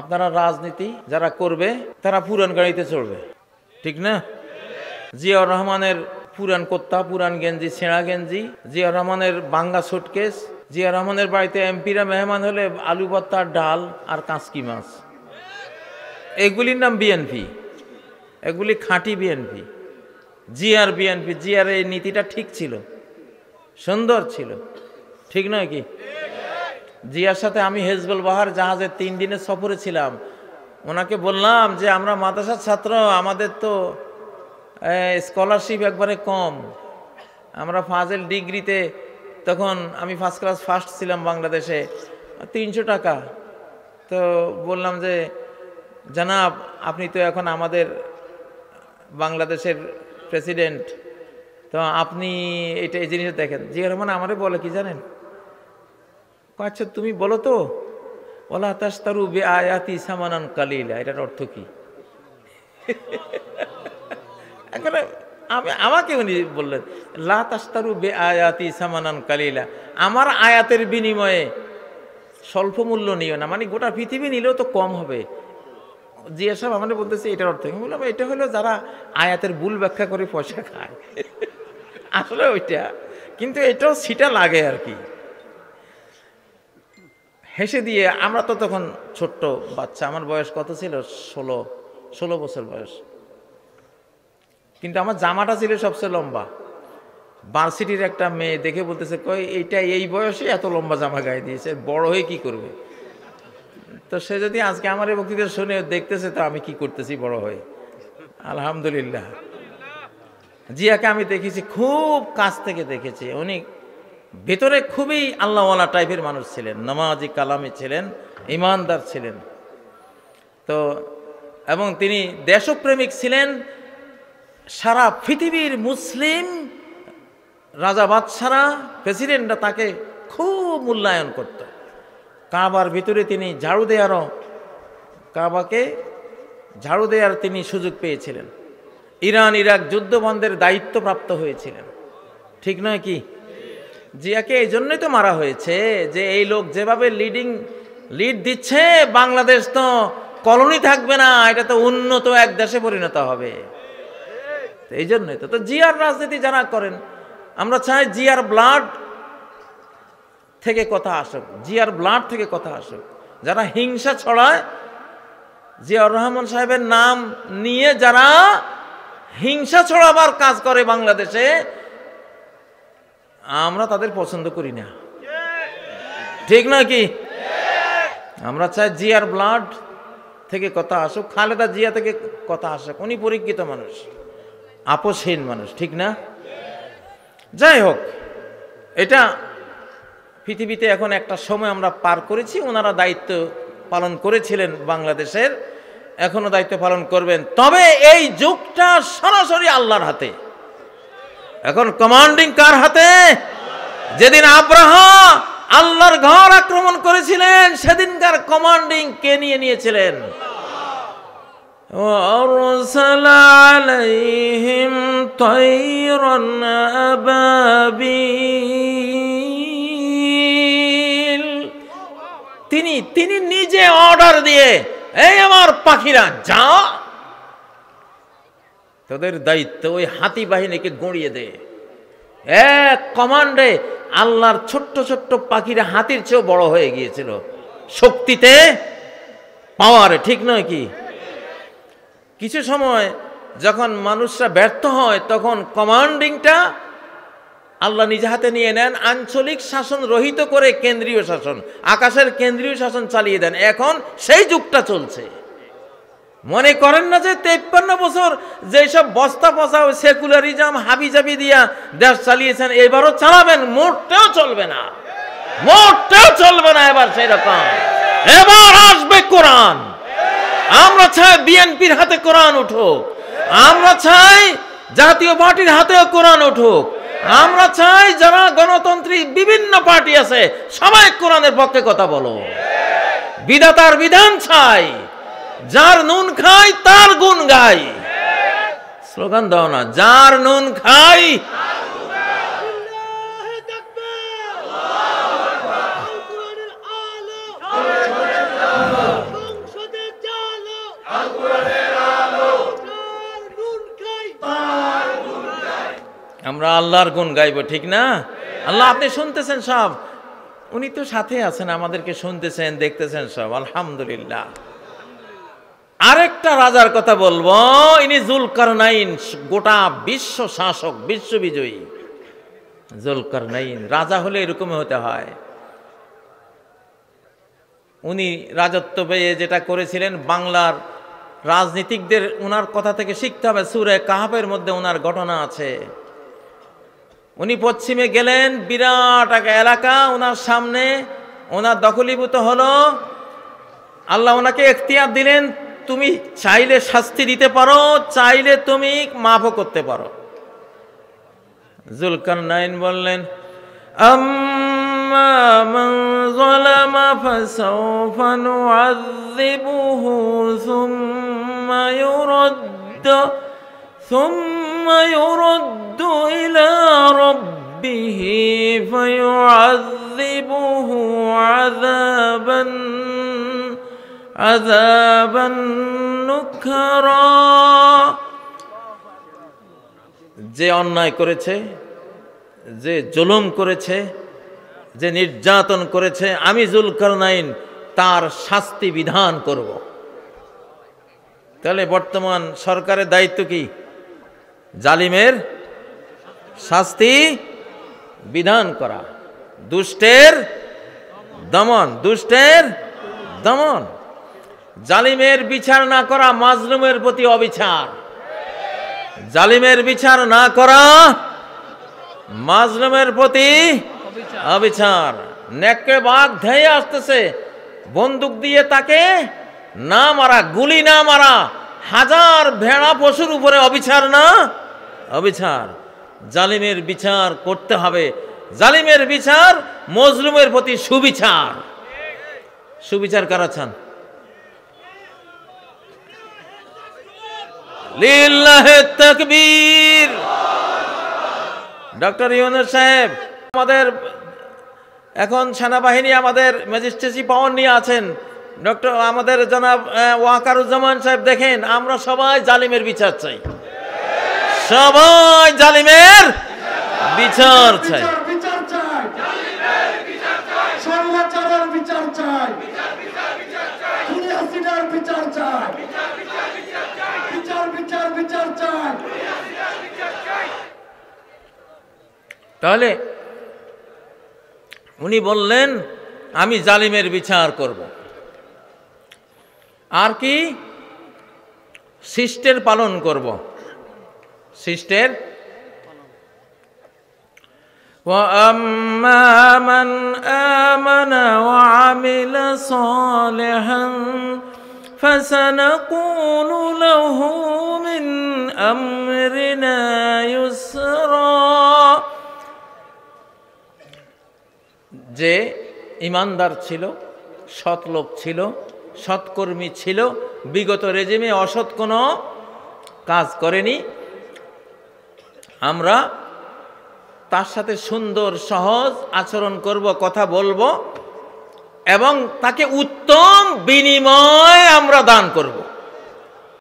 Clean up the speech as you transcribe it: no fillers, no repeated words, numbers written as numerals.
আপনারা রাজনীতি যারা করবে তারা পুরান গাড়িতে চড়বে, ঠিক না? জিয়াউর রহমানের পুরান কোত্তা, পুরান গেঞ্জি, ছেঁড়া গেঞ্জি, জিয়াউর রহমানের বাঙ্গা সুটকেস, জিয়াউর রহমানের বাড়িতে এমপিরা মেহমান হলে আলু ভর্তা, ডাল আর কাঁচকি মাছ, এগুলির নাম বিএনপি। এগুলি খাঁটি বিএনপি, জিয়ার বিএনপি। জিয়ার এই নীতিটা ঠিক ছিল, সুন্দর ছিল, ঠিক নয় কি? জিয়ার সাথে আমি হেজবুল বাহার জাহাজে 3 দিনের সফরে ছিলাম। ওনাকে বললাম যে আমরা মাদ্রাসার ছাত্র, আমাদের তো স্কলারশিপ একবারে কম, আমরা ফাজেল ডিগ্রিতে, তখন আমি ফার্স্ট ক্লাস ফার্স্ট ছিলাম বাংলাদেশে, 300 টাকা। তো বললাম যে জনাব, আপনি তো এখন আমাদের বাংলাদেশের প্রেসিডেন্ট, তো আপনি এটা এই জিনিস দেখেন। জিয়া রহমান আমারে বলে কি জানেন? আচ্ছা তুমি বলো তো, ওলা তাশতারু বিআয়াতি সামানান কালিলা, এটার অর্থ কি? আমাকে উনি বললেন লা তাশতারু বিআয়াতি সামানান কালিলা, আমার আয়াতের বিনিময়ে স্বল্প মূল্য নিও না, মানে গোটা পৃথিবী নিলেও তো কম হবে। জিয়া সাহেব আমাদের বলতেছে এটার অর্থ। আমি বললাম এটা হলো যারা আয়াতের ভুল ব্যাখ্যা করে পয়সা খায়, আসলে ওইটা, কিন্তু এটাও সিটা লাগে আর কি। হেসে দিয়ে, আমরা তো তখন ছোট্ট বাচ্চা, আমার বয়স কত ছিল? 16 বছর বয়স, কিন্তু আমার জামাটা ছিল সবচেয়ে লম্বা। ভার্সিটির একটা মেয়ে দেখে বলতেছে, কই এইটা এই বয়সে এত লম্বা জামা গায়ে দিয়েছে, বড় হয়ে কি করবে? তো সে যদি আজকে আমার এই বক্তৃতা শুনে দেখতেছে, তো আমি কি করতেছি বড় হয়ে। আলহামদুলিল্লাহ, জিয়াকে আমি দেখেছি, খুব কাছ থেকে দেখেছি। উনি ভেতরে খুবই আল্লাহওয়ালা টাইপের মানুষ ছিলেন, নামাজি কালামি ছিলেন, ইমানদার ছিলেন। তো এবং তিনি দেশপ্রেমিক ছিলেন। সারা পৃথিবীর মুসলিম রাজা বাদশারা, প্রেসিডেন্টরা তাকে খুব মূল্যায়ন করত। কাবার ভিতরে তিনি কাবাকে ঝাড়ু দেওয়ার তিনি সুযোগ পেয়েছিলেন। ইরান ইরাক যুদ্ধ বন্ধের দায়িত্বপ্রাপ্ত হয়েছিলেন, ঠিক নয় কি? জিয়াকে এই জন্যই তো মারা হয়েছে যে এই লোক যেভাবে লিড দিচ্ছে, বাংলাদেশ তো কলোনি থাকবে না, এটা তো উন্নত এক দেশে পরিণত হবে। এই জন্যই তো জিয়ার রাজনীতি যারা করেন, আমরা চাই জিয়ার ব্লাড থেকে কথা আসুক, জিয়ার ব্লাড থেকে কথা আসুক। যারা হিংসা ছড়ায়, জিয়াউর রহমান সাহেবের নাম নিয়ে যারা হিংসা ছড়াবার কাজ করে বাংলাদেশে, আমরা তাদের পছন্দ করি না, ঠিক নয় কি? আমরা চাই জিয়ার ব্লাড থেকে কথা আসুক, খালেদা জিয়া থেকে কথা আসুক। উনি পরীক্ষিত মানুষ, আপোষহীন মানুষ, ঠিক না? যাই হোক, এটা পৃথিবীতে এখন একটা সময় আমরা পার করেছি। ওনারা দায়িত্ব পালন করেছিলেন বাংলাদেশের, এখনো দায়িত্ব পালন করবেন। তবে এই যুগটা সরাসরি আল্লাহর হাতে। এখন কমান্ডিং কার হাতে? যেদিন আব্রাহা আল্লাহর ঘর আক্রমণ করেছিলেন, সেদিনকার কমান্ডিং কে নিয়েছিলেন? وَأَرْسَلَ عَلَيْهِمْ طَيْرًا أَبَابِيلَ। তিনি নিজে অর্ডার দিয়ে, এই আমার পাখিরা যাও, তাদের দায়িত্ব ওই হাতি বাহিনীকে গড়িয়ে দে। এক কমান্ডে আল্লাহর ছোট্ট ছোট্ট পাখিরা হাতির চেয়েও বড় হয়ে গিয়েছিল শক্তিতে, পাওয়ারে, ঠিক নয় কি? কিছু সময় যখন মানুষরা ব্যর্থ হয়, তখন কমান্ডিংটা আল্লাহ নিজে হাতে নিয়ে নেন, আঞ্চলিক শাসন রহিত করে কেন্দ্রীয় শাসন, আকাশের কেন্দ্রীয় শাসন চালিয়ে দেন। এখন সেই যুগটা চলছে। মনে করেন না যে 53 বছর যেসব বস্তা পচা সেকুলারিজম হাবিজাবি দিয়া দেশ চালিয়েছেন, এবারও চালাবেন? মোটেও চলবে না, মোটেও চলবে না এবার সেরকম। এবার আসবে কোরআন। আমরা চাই বিএনপির হাতে কোরআন উঠুক, আমরা চাই জাতীয় পার্টির হাতেও কোরআন উঠুক, আমরা চাই যারা গণতন্ত্রী বিভিন্ন পার্টি আছে সবাই কোরআনের পক্ষে কথা বলো। বিধাতার বিধান চাই, যার নুন খাই তার গুণ গাই। স্লোগান দাও না, যার নুন খাই। আমরা আল্লাহর গুণ গাইব, ঠিক না? আল্লাহ আপনি শুনতেছেন সব, উনি তো সাথে আছেন, আমাদেরকে শুনতেছেন, দেখতেছেন সব, আলহামদুলিল্লাহ। আরেকটা রাজার কথা বলবো, ইনি জুলকারনাইন, গোটা বিশ্ব শাসক, বিশ্ব বিজয়ী জুলকারনাইন। রাজা হলে এরকমই হতে হয়। উনি রাজত্ব পেয়ে যেটা করেছিলেন, বাংলার রাজনীতিকদের ওনার কথা থেকে শিখতে হবে। সূরা কাহাফের মধ্যে ওনার ঘটনা আছে। উনি পশ্চিমে গেলেন, বিরাট এক এলাকা ওনার সামনে, ওনার দখলীভূত হলো। আল্লাহ ওনাকে এখতিয়ার দিলেন, তুমি চাইলে শাস্তি দিতে পারো, চাইলে তুমি মাফও করতে পারো। জুলকারনাইন বললেন, আম্মা মান যালামা ফাসাওফা নুআযযিবুহু সুম্মা ইউরাদ্দু ইলা রাব্বিহি ফায়ুআযযিবুহু আযাবান নুকরা। যে অন্যায় করেছে, যে জুলুম করেছে, যে নির্যাতন করেছে, আমি জুলকারনাইন তার শাস্তি বিধান করব। তাহলে বর্তমান সরকারের দায়িত্ব কি? জালিমের শাস্তি বিধান করা, দুষ্টের দমন, দুষ্টের দমন। জালিমের বিচার না করা মাজলুমের প্রতি অবিচার, জালিমের বিচার না করা মাজলুমের প্রতি অবিচার। নেকড়ে বাঘ ধেয়ে আসতেছে, বন্দুক দিয়ে তাকে না মারা, গুলি না মারা, হাজার ভেড়া পশুর উপরে অবিচার না? অবিচার। জালিমের বিচার করতে হবে। জালিমের বিচার মজলুমের প্রতি সুবিচার। সুবিচার কারা চান? লিল্লাহে তাকবীর। ডক্টর ইউনূস সাহেব আমাদের এখন সেনাবাহিনী আমাদের ম্যাজিস্ট্রেসি পাওয়ার নিয়ে আছেন। ডক্টর আমাদের জনাব ওয়াকারুজ্জামান সাহেব, দেখেন আমরা সবাই জালিমের বিচার চাই, সবাই জালিমের বিচার চাই। তাহলে উনি বললেন, আমি জালিমের বিচার করব। আর কি? শিষ্টের পালন করব। শিষ্টের وَأَمَّا مَنْ آمَنَ وَعَمِلَ صَالِحًا فَسَنَقُولُ لَهُ مِنْ أَمْرِنَا يُسْرًا। যে ইমানদার ছিল, সৎ লোক ছিল, সৎকর্মী ছিল, বিগত রেজিমে অসৎ কোনো কাজ করেনি, আমরা তার সাথে সুন্দর সহজ আচরণ করব, কথা বলবো এবং তাকে উত্তম বিনিময় আমরা দান করব।